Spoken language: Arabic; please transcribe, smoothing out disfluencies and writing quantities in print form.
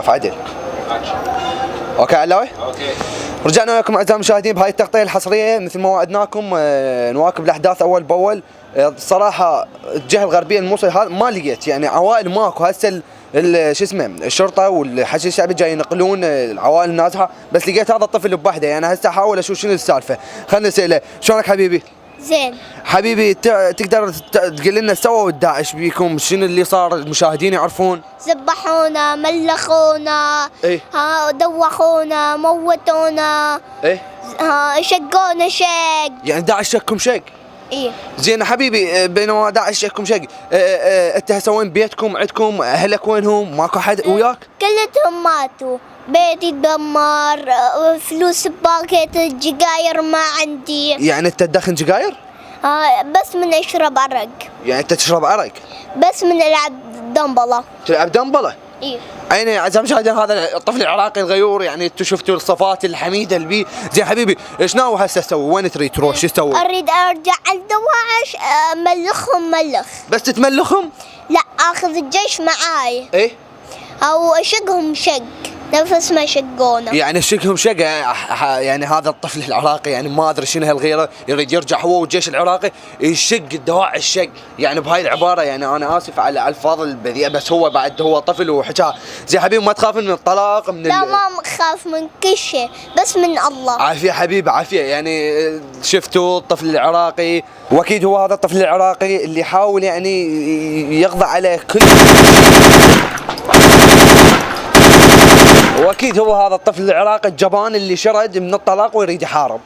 وقف عدل. اوكي علاوي؟ اوكي. رجعنا لكم اعزائي المشاهدين بهاي التغطيه الحصريه مثل ما وعدناكم. نواكب الاحداث اول باول. الصراحه الجهه الغربيه الموصل هذا ما لقيت يعني عوائل ماكو هسه شو اسمه الشرطه والحشد الشعبي جاي ينقلون العوائل النازحه، بس لقيت هذا الطفل بوحده. يعني هسه احاول اشوف شنو السالفه. خلينا نساله شلونك حبيبي؟ زين. حبيبي تقدر تقول لنا سووا داعش بيكم شنو اللي صار المشاهدين يعرفون؟ ذبحونا، ملخونا، ايه دوخونا، موتونا، ايه شقونا شق. يعني داعش شككم شق؟ ايه. زين حبيبي، بينما داعش شككم شق، انت هسه وين بيتكم؟ عندكم اهلك وينهم؟ ماكو حد وياك؟ كلتهم ماتوا، بيتي تدمر، فلوس باكيت الجقاير ما عندي. يعني انت تدخن سجاير؟ بس من اشرب عرق. يعني انت تشرب عرق؟ بس من العب دنبله. تلعب دنبله؟ ايه. عيني يا اعزائي المشاهدين هذا الطفل العراقي الغيور، يعني انتم شفتوا الصفات الحميده اللي بيه. زين حبيبي ايش ناوي هسه تسوي؟ وين تريد تروح؟ شو تسوي؟ اريد ارجع على الدواعش، ملخهم ملخ. بس تتملخهم؟ لا، اخذ الجيش معاي ايه او اشقهم شق نفس ما شقونا. يعني شقهم شق. يعني هذا الطفل العراقي يعني ما ادري شنو هالغيره، يريد يرجع هو والجيش العراقي يشق الدواعش الشق. يعني بهاي العباره يعني انا اسف على الالفاظ البذيئه، بس هو بعد هو طفل وحكاها. زي حبيبي ما تخاف من الطلاق من لا ما اخاف من كل شيء، بس من الله. عافيه حبيبي عافيه. يعني شفتوا الطفل العراقي، واكيد هو هذا الطفل العراقي اللي يحاول يعني يقضي على كل، واكيد هو هذا الطفل العراقي الجبان اللي شرد من الطلاق ويريد يحارب.